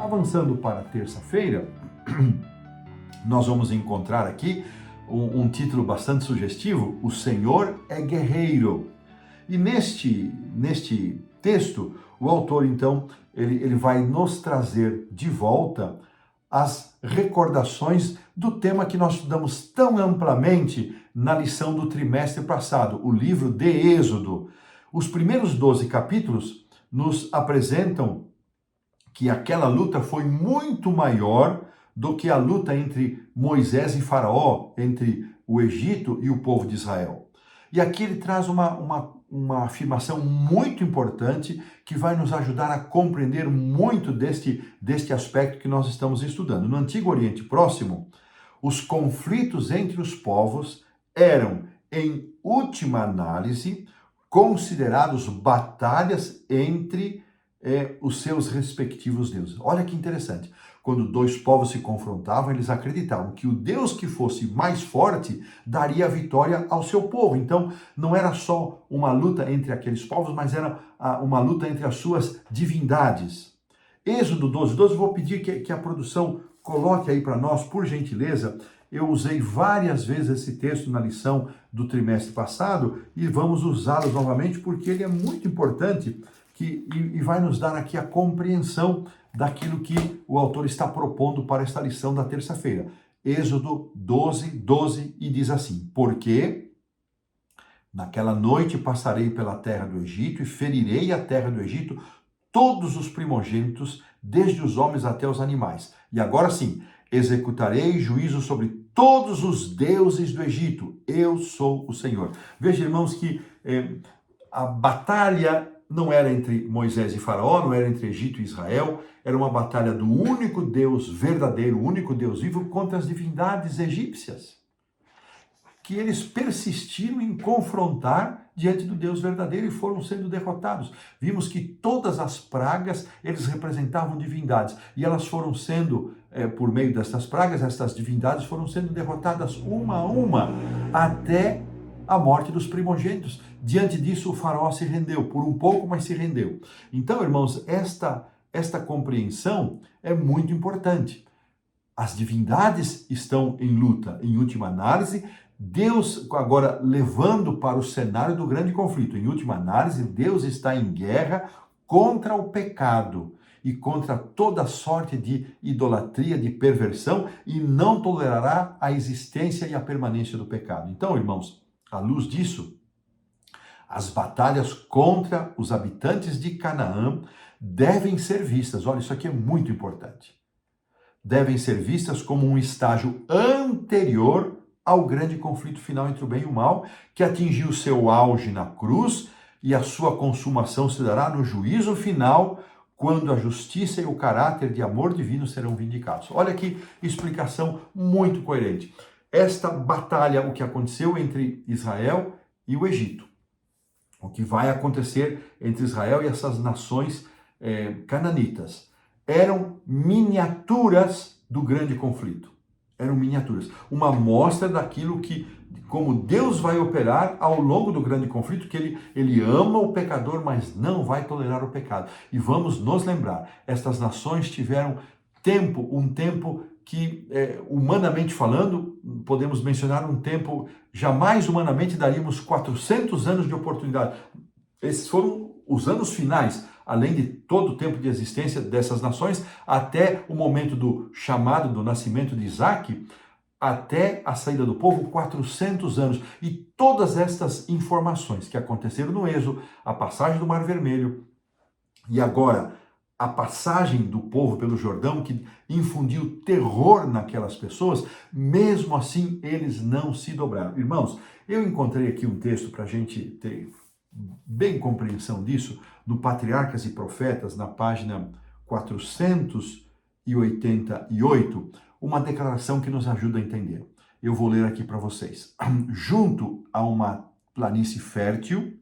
Avançando para terça-feira, nós vamos encontrar aqui um título bastante sugestivo: O Senhor é Guerreiro. E neste texto, o autor, então, ele vai nos trazer de volta as recordações do tema que nós estudamos tão amplamente na lição do trimestre passado, o livro de Êxodo. Os primeiros 12 capítulos nos apresentam que aquela luta foi muito maior do que a luta entre Moisés e Faraó, entre o Egito e o povo de Israel. E aqui ele traz uma afirmação muito importante que vai nos ajudar a compreender muito deste aspecto que nós estamos estudando. No Antigo Oriente Próximo, os conflitos entre os povos eram, em última análise, considerados batalhas entre os seus respectivos deuses. Olha que interessante. Quando dois povos se confrontavam, eles acreditavam que o Deus que fosse mais forte daria a vitória ao seu povo. Então, não era só uma luta entre aqueles povos, mas era uma luta entre as suas divindades. Êxodo 12, vou pedir que a produção coloque aí para nós, por gentileza. Eu usei várias vezes esse texto na lição do trimestre passado e vamos usá-lo novamente porque ele é muito importante e vai nos dar aqui a compreensão daquilo que o autor está propondo para esta lição da terça-feira. Êxodo 12, e diz assim: Porque naquela noite passarei pela terra do Egito e ferirei a terra do Egito todos os primogênitos, desde os homens até os animais. E agora sim, executarei juízo sobre todos os deuses do Egito. Eu sou o Senhor. Veja, irmãos, que a batalha não era entre Moisés e Faraó, não era entre Egito e Israel, era uma batalha do único Deus verdadeiro, o único Deus vivo, contra as divindades egípcias, que eles persistiram em confrontar diante do Deus verdadeiro e foram sendo derrotados. Vimos que todas as pragas, eles representavam divindades, e elas foram sendo, por meio destas pragas, estas divindades foram sendo derrotadas uma a uma, até a morte dos primogênitos. Diante disso, o faraó se rendeu, por um pouco, mas se rendeu. Então, irmãos, esta compreensão é muito importante. As divindades estão em luta, em última análise. Deus, agora levando para o cenário do grande conflito, em última análise, Deus está em guerra contra o pecado e contra toda sorte de idolatria, de perversão, e não tolerará a existência e a permanência do pecado. Então, irmãos, à luz disso, as batalhas contra os habitantes de Canaã devem ser vistas, olha, isso aqui é muito importante, devem ser vistas como um estágio anterior ao grande conflito final entre o bem e o mal, que atingiu seu auge na cruz, e a sua consumação se dará no juízo final, quando a justiça e o caráter de amor divino serão vindicados. Olha que explicação muito coerente. Esta batalha, o que aconteceu entre Israel e o Egito, o que vai acontecer entre Israel e essas nações cananitas, eram miniaturas do grande conflito. Eram miniaturas. Uma amostra daquilo que, como Deus vai operar ao longo do grande conflito, que ele ama o pecador, mas não vai tolerar o pecado. E vamos nos lembrar, estas nações tiveram um tempo que, humanamente falando, podemos mencionar um tempo, jamais humanamente daríamos 400 anos de oportunidade. Esses foram os anos finais, além de todo o tempo de existência dessas nações, até o momento do chamado, do nascimento de Isaac, até a saída do povo, 400 anos. E todas estas informações que aconteceram no Êxodo, a passagem do Mar Vermelho, e agora a passagem do povo pelo Jordão, que infundiu terror naquelas pessoas, mesmo assim eles não se dobraram. Irmãos, eu encontrei aqui um texto para a gente ter bem compreensão disso, no Patriarcas e Profetas, na página 488, uma declaração que nos ajuda a entender. Eu vou ler aqui para vocês. Junto a uma planície fértil,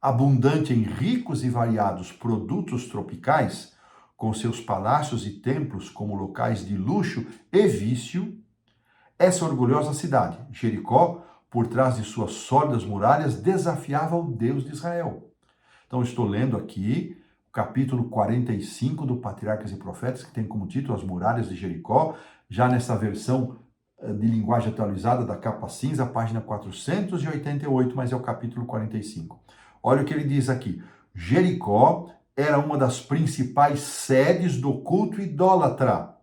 abundante em ricos e variados produtos tropicais, com seus palácios e templos como locais de luxo e vício, essa orgulhosa cidade, Jericó, por trás de suas sólidas muralhas, desafiava o Deus de Israel. Então, estou lendo aqui, o capítulo 45 do Patriarcas e Profetas, que tem como título As Muralhas de Jericó, já nessa versão de linguagem atualizada da capa cinza, página 488, mas é o capítulo 45. Olha o que ele diz aqui. Jericó era uma das principais sedes do culto idólatra,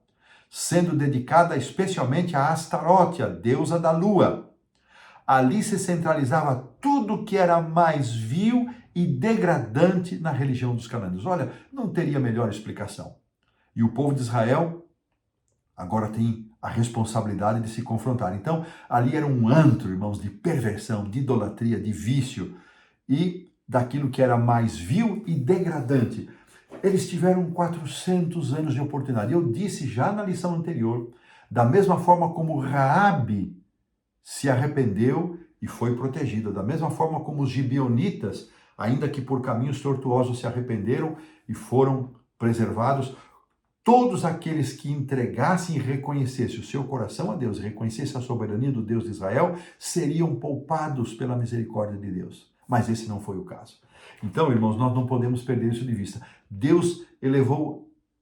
sendo dedicada especialmente a Astarote, a deusa da lua. Ali se centralizava tudo que era mais vil e degradante na religião dos cananeus. Olha, não teria melhor explicação. E o povo de Israel agora tem a responsabilidade de se confrontar. Então, ali era um antro, irmãos, de perversão, de idolatria, de vício e daquilo que era mais vil e degradante. Eles tiveram 400 anos de oportunidade. Eu disse já na lição anterior, da mesma forma como Raabe se arrependeu e foi protegida, da mesma forma como os gibeonitas, ainda que por caminhos tortuosos se arrependeram e foram preservados, todos aqueles que entregassem e reconhecessem o seu coração a Deus, reconhecessem a soberania do Deus de Israel, seriam poupados pela misericórdia de Deus. Mas esse não foi o caso. Então, irmãos, nós não podemos perder isso de vista. Deus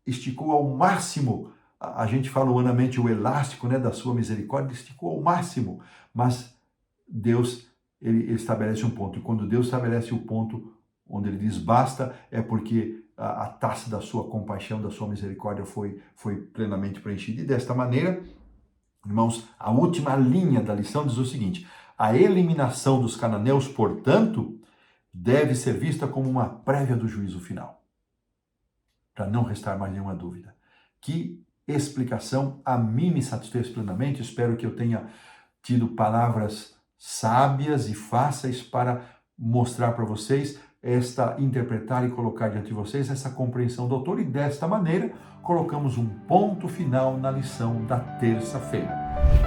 esticou ao máximo, a gente fala humanamente o elástico, né, da sua misericórdia, esticou ao máximo, mas Deus ele estabelece um ponto. E quando Deus estabelece o ponto onde ele diz basta, é porque a taça da sua compaixão, da sua misericórdia foi plenamente preenchida. E desta maneira, irmãos, a última linha da lição diz o seguinte: a eliminação dos cananeus, portanto, deve ser vista como uma prévia do juízo final, para não restar mais nenhuma dúvida. Que explicação a mim me satisfez plenamente. Espero que eu tenha tido palavras sábias e fáceis para mostrar para vocês interpretar e colocar diante de vocês essa compreensão do autor, e desta maneira colocamos um ponto final na lição da terça-feira.